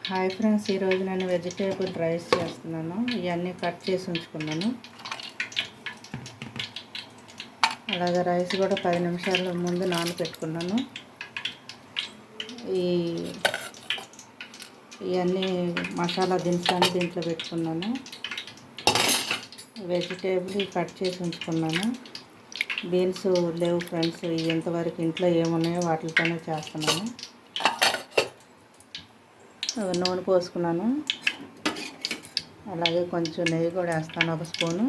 Hi friends, ఈరోజు నేను vegetable rice చేస్తున్నాను. ఇవన్నీ కట్ చేసి ఉంచుకున్నాను. అలాగే రైస్ కూడా 10 నిమిషాల ముందు నానబెట్టుకున్నాను. ఇవన్నీ మసాలా దినుసులు దీంట్లో పెట్టుకున్నాను. వెజిటేబుల్ కట్ చేసి ఉంచుకున్నాను. బీన్స్ లేవు ఫ్రెండ్స్, ఇంతవరకు ఇంట్లో ఏమున్నాయో వాటితోనే చేస్తున్నాను. నూనె పోసుకున్నాను. అలాగే కొంచెం నెయ్యి కూడా వేస్తాను, 1 స్పూను.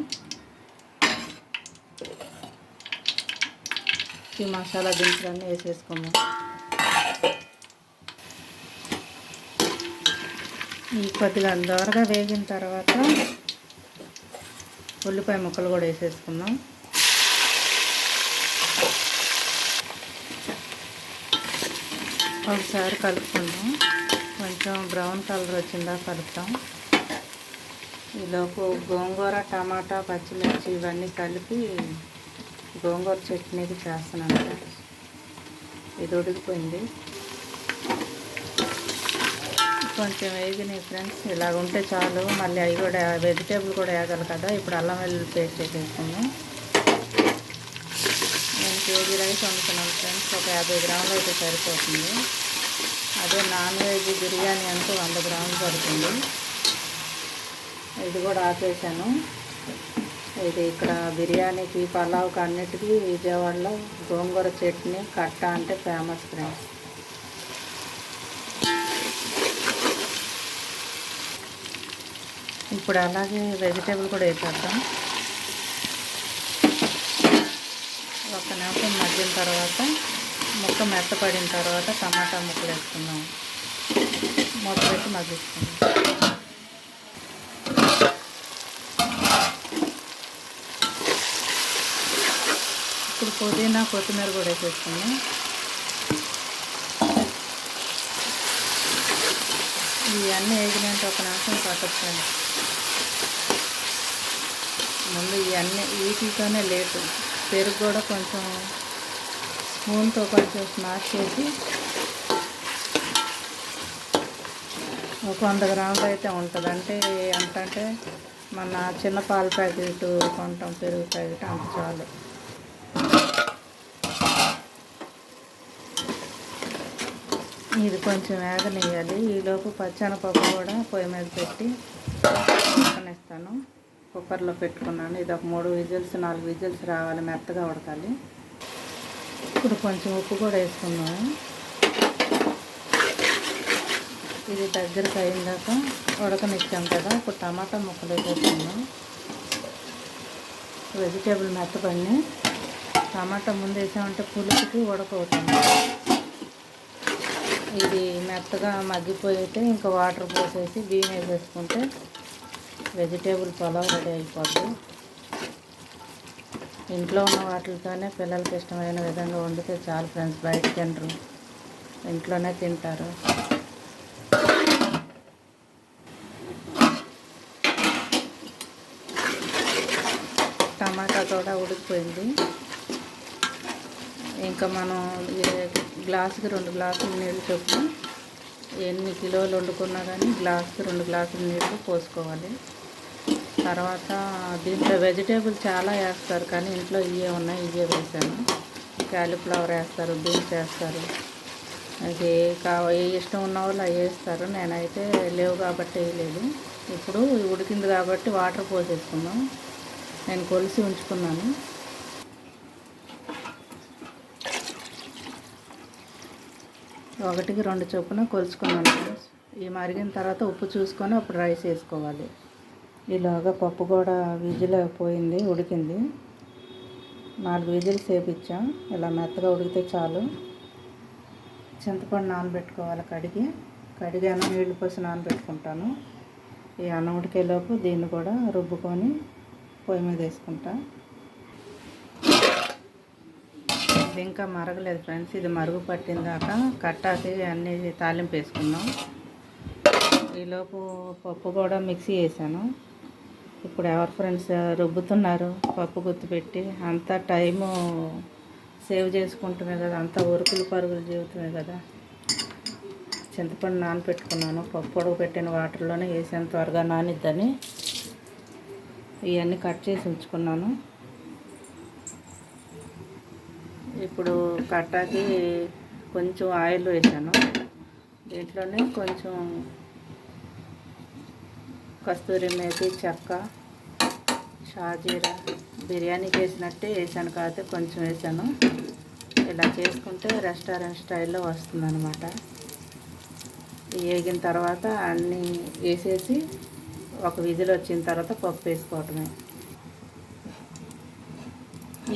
ఈ మసాలా దినుసులన్నీ వేసేసుకున్నాను. ఈ కొద్దిగా దోరగా వేగిన తర్వాత ఉల్లిపాయ ముక్కలు కూడా వేసేసుకున్నాం. ఒకసారి కలుపుకుందాం. కొంచెం బ్రౌన్ కలర్ వచ్చిందా కలుపుతాం. ఈలోపు గోంగూర, టమాటా, పచ్చిమిర్చి ఇవన్నీ కలిపి గోంగూర చట్నీకి చేస్తున్నాను. ఇది ఉడికిపోయింది. కొంచెం వేగినాయి ఫ్రెండ్స్. ఇలాగ ఉంటే చాలు. మళ్ళీ అవి కూడా వెజిటేబుల్ కూడా వేగాలి కదా. ఇప్పుడు అల్లం వెల్లుల్లి పేస్ట్ వేసేసుకున్నాం. నేను కేజీ రైస్ వండుతున్నాను ఫ్రెండ్స్. ఒక 50 గ్రాములు అయితే సరిపోతుంది. అదే నాన్ వెజ్ బిర్యానీ అంటూ 100 గ్రాములు పడుతుంది. ఇది కూడా ఆపేసాను. ఇది ఇక్కడ బిర్యానీకి, పలావ్కి అన్నిటికీ విజయవాడలో గోంగూర చట్నీ కట్ట అంటే ఫేమస్ ఫ్రెండ్స్. ఇప్పుడు అలాగే వెజిటేబుల్ కూడా వేసేద్దాం. 1 నిమిషం మగ్గిన తర్వాత, ముక్క మెత్తపడిన తర్వాత టమాటా ముక్కలు వేసుకుందాం. మూత పెట్టి మగ్గిస్తున్నాం. ఇప్పుడు పుదీనా, కొత్తిమీర కూడా వేసేసుకున్నాం. ఇవన్నీ వేగినాక 1 నిమిషం పట్టొచ్చాను. ముందు ఇవన్నీ వీటితోనే లేటు. పెరుగు కూడా కొంచెం స్పూన్తో కొంచెం స్మాష్ చేసి ఒక 100 గ్రాములు అయితే ఉంటుంది. అంటే ఎంతంటే మన చిన్న పాల ప్యాకెట్ కొంటాం, పెరుగు ప్యాకెట్ అంత చాలు. ఇది కొంచెం వేగనియాలి. ఈలోపు పచ్చెనపప్పు కూడా పొయ్యి మీద పెట్టి ఉడకనిస్తాను. కుక్కర్లో పెట్టుకున్నాను. ఇది ఒక 3 విజిల్స్ 4 విజిల్స్ రావాలి, మెత్తగా ఉడకాలి. ఇప్పుడు కొంచెం ఉప్పు కూడా వేసుకున్నాము. ఇది దగ్గరకు అయిందాక ఉడకనిచ్చాం కదా. ఇప్పుడు టమాటా ముక్కలు వేసేసుకున్నాం. వెజిటేబుల్ మెత్తపడిని టమాటా ముందు వేసామంటే పులుసుకి ఉడకవుతుంది. ఇది మెత్తగా మగ్గిపోయితే ఇంకా వాటర్ పోసేసి బియ్యం వేసేసుకుంటే వెజిటేబుల్ పలావ్ రెడీ అయిపోద్ది. ఇంట్లో ఉన్న వాటితోనే పిల్లలకి ఇష్టమైన విధంగా వండితే చాలు ఫ్రెండ్స్. బయట తినరు, ఇంట్లోనే తింటారు. టమాటా కూడా ఉడికిపోయింది. ఇంకా మనం గ్లాసుకి 2 గ్లాసులు నీళ్ళు చొప్పున ఎన్ని కిలోలు వండుకున్నా కానీ గ్లాసుకి 2 గ్లాసులు నీళ్ళు పోసుకోవాలి. తర్వాత దీంట్లో వెజిటేబుల్ చాలా వేస్తారు, కానీ ఇంట్లో ఇవే ఉన్నాయి, ఇవే వేసాను. క్యాలీఫ్లవర్ వేస్తారు, బీన్స్ వేస్తారు. అది ఏ ఇష్టం ఉన్న వాళ్ళు అవి వేస్తారు. నేనైతే లేవు కాబట్టి వేయలేదు. ఇప్పుడు ఉడికింది కాబట్టి వాటర్ పోసేసుకున్నాం. నేను కొలిసి ఉంచుకున్నాను. ఒకటికి 2 చొప్పున కొలుచుకున్నాను. ఈ మరిగిన తర్వాత ఉప్పు చూసుకొని అప్పుడు రైస్ వేసుకోవాలి. ఇలాగా పప్పు కూడా విజిల్ పోయింది, ఉడికింది. 4 విజిల్స్ వేపించాం. ఇలా మెత్తగా ఉడికితే చాలు. చింతపండు నానబెట్టుకోవాలి. కడిగి అన్నం నీళ్ళు పోసి నానబెట్టుకుంటాను. ఈ అన్నం ఉడికేలోపు దీన్ని కూడా రుబ్బుకొని పొయ్యి మీద వేసుకుంటా. ఇది ఇంకా మరగలేదు ఫ్రెండ్స్. ఇది మరుగు పట్టిందాక కట్టాకి అన్నీ తాలింపు వేసుకున్నాం. ఈలోపు పప్పు కూడా మిక్సీ వేసాను. ఇప్పుడు ఎవరు ఫ్రెండ్స్ రుబ్బుతున్నారు పప్పు గుత్తి పెట్టి? అంతా టైము సేవ్ చేసుకుంటున్నాయి కదా, అంతా ఉరుకులు పరుగులు జీవితమే కదా. చింతపండు నానబెట్టుకున్నాను. పప్పు ఉడకబెట్టిన వాటర్లోనే వేసాను త్వరగా నానిద్దని. ఇవన్నీ కట్ చేసి ఉంచుకున్నాను. ఇప్పుడు కట్టాకి కొంచెం ఆయిల్ వేసాను. దీంట్లోనే కొంచెం కస్తూరి మేతి, చెక్క, షాజీరా బిర్యానీకి వేసినట్టే వేసాను, కాకపోతే కొంచెం వేసాను. ఇలా చేసుకుంటే రెస్టారెంట్ స్టైల్లో వస్తుందన్నమాట. వేగిన తర్వాత అన్నీ వేసేసి ఒక విజిల్ వచ్చిన తర్వాత పప్పు వేసుకోవటమే.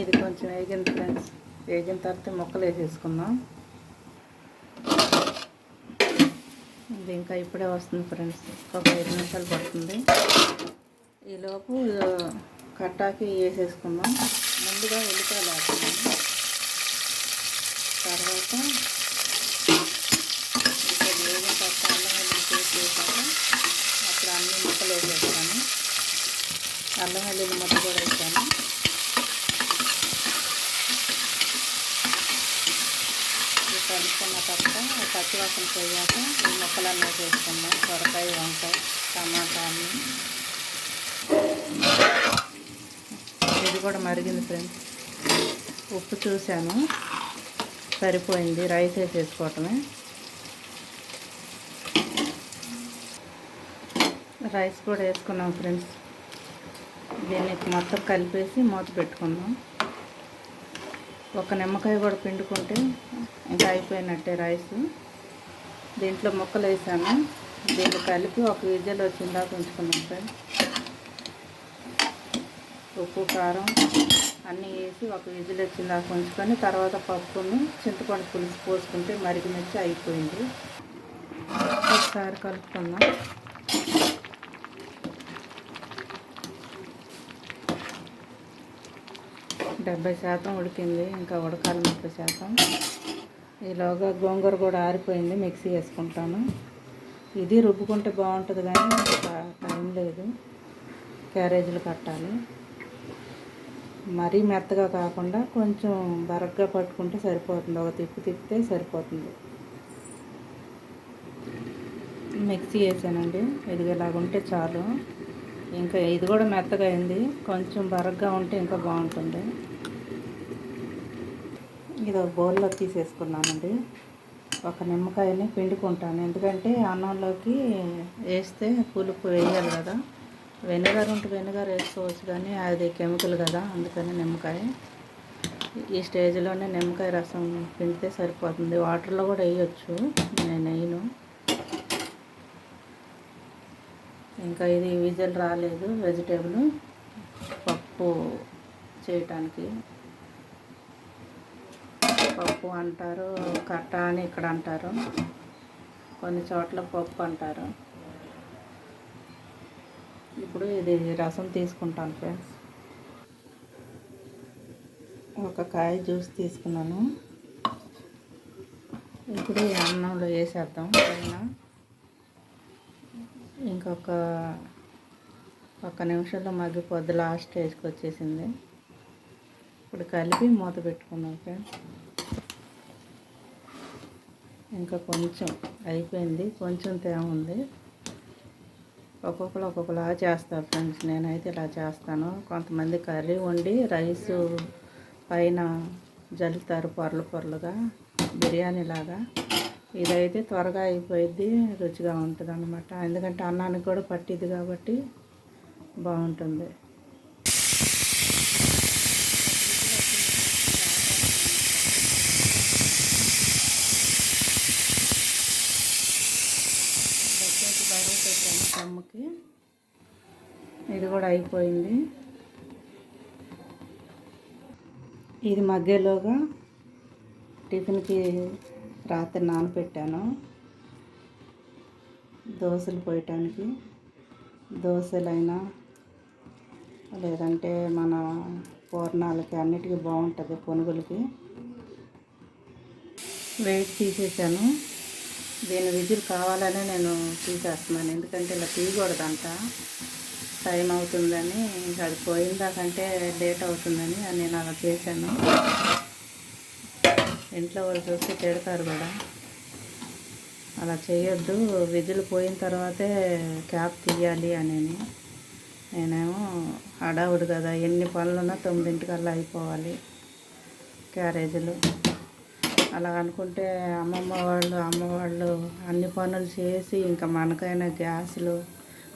ఇది కొంచెం వేగింది ఫ్రెండ్స్. వేగిన తర్వాత ముక్కలు వేసేసుకుందాం. ఇది ఇంకా ఇప్పుడే వస్తుంది ఫ్రెండ్స్, ఒక 5 నిమిషాలు పడుతుంది. ఈలోపు కట్టాకి వేసేసుకుందాం. ముందుగా ఉల్లిపాయలు వేసుకున్నాను. తర్వాత ఇక్కడ వేగిన తర్వాత అల్లం వెల్లుల్లి పేస్ట్ వేసాక అప్పుడు అన్ని ముక్కలు వేసేస్తాను. అల్లం వెల్లుల్లి ముద్ద కూడా వేసాను. ఇది కలుపుకున్న తర్వాత పచ్చివాసన పోయాక ఈ ముక్కలన్నీ వేసుకుందాం. సొరకాయ, వంకాయ, టమాటా అన్నీ. ఇది కూడా మరిగింది ఫ్రెండ్స్. ఉప్పు చూశాను, సరిపోయింది. రైస్ వేసేసుకోవటమే. రైస్ కూడా వేసుకున్నాం ఫ్రెండ్స్. దీన్ని మొత్తం కలిపేసి మూత పెట్టుకుందాం. ఒక నిమ్మకాయ కూడా పిండుకుంటే ఇంకా అయిపోయినట్టే రైస్. దీంట్లో ముక్కలు వేసాను. దీన్ని కలిపి ఒక విజిల్ వచ్చిందాక ఉంచుకున్నాం ఫ్రెండ్స్. ఉప్పు, కారం అన్నీ వేసి ఒక విజిల్ వచ్చిందాక ఉంచుకొని తర్వాత పప్పును చింతపండు పులుసు పోసుకుంటే మరిగినచ్చి అయిపోయింది. ఒకసారి కలుపుకుందాం. డెబ్బై శాతం ఉడికింది, ఇంకా ఉడకాలి 30%. ఈలోగా గోంగూర కూడా ఆరిపోయింది, మిక్సీ వేసుకుంటాను. ఇది రుబ్బుకుంటే బాగుంటుంది కానీ ఇంకా టైం లేదు, క్యారేజీలు కట్టాలి. మరీ మెత్తగా కాకుండా కొంచెం బరగ్గా పట్టుకుంటే సరిపోతుంది. ఒక తిప్పితే సరిపోతుంది. మిక్సీ వేసానండి. ఇది ఇలాగుంటే చాలు. ఇంకా ఇది కూడా మెత్తగా అయింది, కొంచెం బరగ్గా ఉంటే ఇంకా బాగుంటుంది. ఇది ఒక బౌల్లో తీసేసుకున్నానండి. ఒక నిమ్మకాయని పిండుకుంటాను, ఎందుకంటే అన్నంలోకి వేస్తే పులుపు వేయాలి కదా. వెనిగర్ ఉంటే వెనిగర్ వేసుకోవచ్చు, కానీ అది కెమికల్ కదా, అందుకని నిమ్మకాయ. ఈ స్టేజ్లోనే నిమ్మకాయ రసం పిండితే సరిపోతుంది. వాటర్లో కూడా వేయచ్చు, నేను వేయను. ఇంకా ఇది విజిల్ రాలేదు. వెజిటేబుల్ పప్పు చేయటానికి. పప్పు అంటారు, కట్ట అని ఇక్కడ అంటారు, కొన్ని చోట్ల పప్పు అంటారు. ఇప్పుడు ఇది రసం తీసుకుంటాను ఫ్రెండ్స్. ఒక కాయ జ్యూస్ తీసుకున్నాను. ఇప్పుడు ఈ అన్నంలో వేసేద్దాం పైన. ఇంకొక నిమిషంలో మగ్గిపోద్ది, లాస్ట్ స్టేజ్కి వచ్చేసింది. ఇప్పుడు కలిపి మూత పెట్టుకున్నాం ఫ్రెండ్స్. ఇంకా కొంచెం అయిపోయింది, కొంచెం తేమ ఉంది. ఒక్కొక్కరు ఒక్కొక్కలా చేస్తారు ఫ్రెండ్స్, నేనైతే ఇలా చేస్తాను. కొంతమంది కర్రీ వండి రైసు పైన జల్లుతారు పొరలు పొరలుగా, బిర్యానీ లాగా. ఇదైతే త్వరగా అయిపోయింది, రుచిగా ఉంటుంది అన్నమాట. ఎందుకంటే అన్నానికి కూడా పట్టిద్ది కాబట్టి బాగుంటుంది. అమ్మకి ఇది కూడా అయిపోయింది. ఇది మగ్గేలోగా టిఫిన్కి రాత్రి నానబెట్టాను దోశలు పోయటానికి. దోశలైనా లేదంటే మన పూర్ణాలకి అన్నిటికీ బాగుంటుంది, పునుగులకి. వెయిట్ తీసేసాను. దీని విజిల్ కావాలనే నేను తీసేస్తున్నాను, ఎందుకంటే ఇలా తీయకూడదంట, టైం అవుతుందని. ఇంకా అది పోయిందాకంటే లేట్ అవుతుందని నేను అలా చేశాను. ఇంట్లో వాళ్ళు చూస్తే తిడతారు కూడా, అలా చేయొద్దు, విజిల్ పోయిన తర్వాతే క్యాప్ తీయాలి అని. నేనేమో హడావుడు కదా, ఎన్ని పనులున్నా 9ంటికల్లా అయిపోవాలి క్యారేజీలు. అలా అనుకుంటే అమ్మ వాళ్ళు అన్ని పనులు చేసి ఇంకా మనకైనా గ్యాసులు,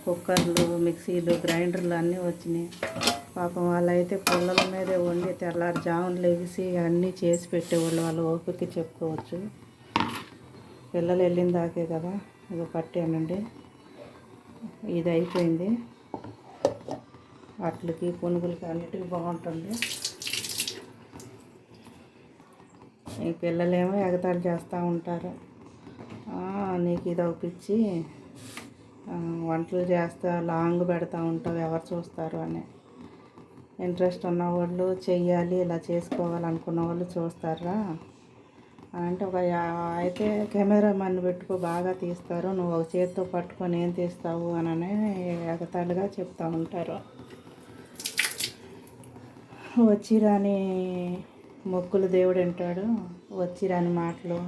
కుక్కర్లు, మిక్సీలు, గ్రైండర్లు అన్నీ వచ్చినాయి. పాపం వాళ్ళైతే పుల్లల మీదే వండి తెల్లారుజామున లెగిసి అన్నీ చేసి పెట్టేవాళ్ళు. వాళ్ళు ఓపిక చెప్పుకోవచ్చు. పిల్లలు వెళ్ళిన దాకే కదా. ఇది పట్టానండి, ఇది అయిపోయింది. వాటికి పునుగులకి అన్నిటికీ బాగుంటుంది. ఈ పిల్లలేమో ఎగతాళి చేస్తూ ఉంటారు, నీకు ఇది పిచ్చి, వంటలు చేస్తా లాంగ్ పెడతా ఉంటావు, ఎవరు చూస్తారు అని. ఇంట్రెస్ట్ ఉన్నవాళ్ళు చెయ్యాలి, ఇలా చేసుకోవాలనుకున్న వాళ్ళు చూస్తారా అంటే అయితే కెమెరామెన్ పెట్టుకో, బాగా తీస్తారు, నువ్వు ఒక చేతితో పట్టుకొని ఏం తీస్తావు అని ఎగతాళిగా చెప్తూ ఉంటారు. వచ్చిరాని మొక్కులు దేవుడు వింటాడు, వచ్చిరాని మాటలు,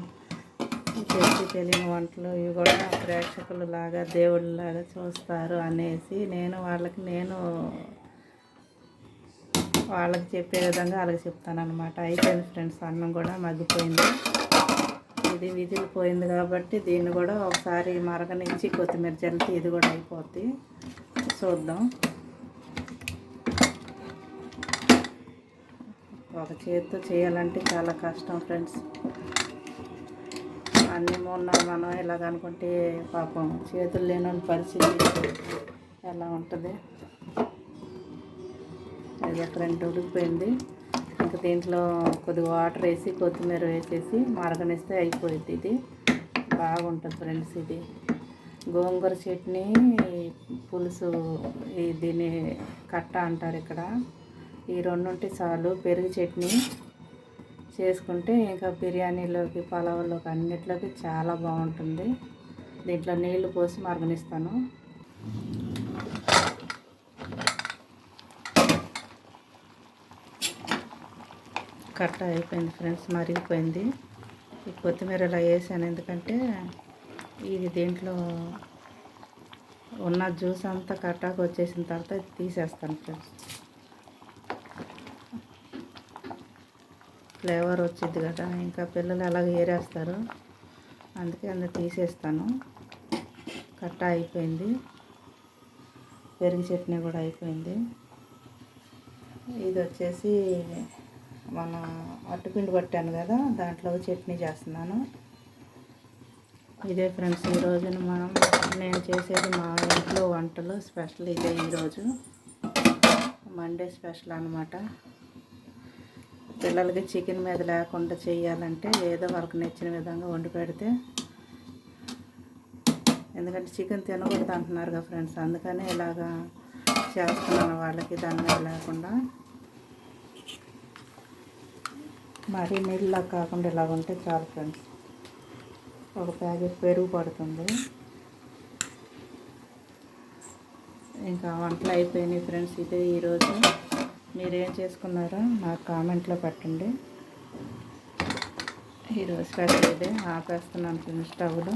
చేసి తెలియని వంటలు ఇవి కూడా ప్రేక్షకులు లాగా దేవుళ్ళలాగా చూస్తారు అనేసి నేను వాళ్ళకి చెప్పే విధంగా వాళ్ళకి చెప్తానమాట. అయిపోయింది ఫ్రెండ్స్, అన్నం కూడా మగ్గిపోయింది. ఇది విజిల్ పోయింది కాబట్టి దీన్ని కూడా ఒకసారి మరగనించి కొత్తిమీర చల్లితే ఇది కూడా అయిపోద్ది. చూద్దాం. ఒక చేతితో చేయాలంటే చాలా కష్టం ఫ్రెండ్స్. అన్నీ మనం ఇలాగనుకుంటే పాపం చేతులు లేని పరిస్థితి ఎలా ఉంటుంది. అది ఫ్రెండ్ ఉడికిపోయింది. ఇంకా దీంట్లో కొద్దిగా వాటర్ వేసి కొత్తిమీర వేసేసి మరగనిస్తే అయిపోయింది. ఇది బాగుంటుంది ఫ్రెండ్స్. ఇది గోంగూర చట్నీ, పులుసు, దీన్ని కట్ట అంటారు ఇక్కడ. ఈ రెండు ఉంటే చాలు. పెరుగు చట్నీ చేసుకుంటే ఇంకా బిర్యానీలోకి, పలావులోకి అన్నిట్లోకి చాలా బాగుంటుంది. దీంట్లో నీళ్లు పోసి మరగనిస్తాను. కట్ట అయిపోయింది ఫ్రెండ్స్, మరిగిపోయింది. ఈ కొత్తిమీర ఇలా వేసాను ఎందుకంటే ఇది దీంట్లో ఉన్న జ్యూస్ అంతా కట్టాకు వచ్చేసిన తర్వాత ఇది తీసేస్తాను ఫ్రెండ్స్. ఫ్లేవర్ వచ్చింది కదా, ఇంకా పిల్లలు అలాగే ఏరేస్తారు, అందుకే అందులో తీసేస్తాను. కట్ట అయిపోయింది, పెరుగు చట్నీ కూడా అయిపోయింది. ఇది వచ్చేసి మన అట్టుపిండి పట్టాను కదా, దాంట్లో చట్నీ చేస్తున్నాను. ఇదే ఫ్రెండ్స్ ఈరోజు నేను చేసేది మా ఇంట్లో వంటలు స్పెషల్. ఇదే ఈరోజు మండే స్పెషల్ అనమాట. పిల్లలకి చికెన్ మీద లేకుండా చేయాలంటే ఏదో వాళ్ళకి నచ్చిన విధంగా వండి పెడితే, ఎందుకంటే చికెన్ తినకూడదు అంటున్నారు కదా ఫ్రెండ్స్, అందుకనే ఇలాగా చేస్తున్నాను వాళ్ళకి దాని మీద లేకుండా. మరీ నీళ్ళలా కాకుండా ఇలాగ ఉంటే చాలు ఫ్రెండ్స్. ఒక ప్యాకెట్ పెరుగు పడుతుంది. ఇంకా వంటలు అయిపోయినాయి ఫ్రెండ్స్. ఇదే ఈరోజు. మీరేం చేసుకున్నారో నాకు కామెంట్లో పెట్టండి. ఈరోజు స్పెషల్ ఇదే. ఆపేస్తున్నాను ఫ్రెండ్స్ స్టవ్లో.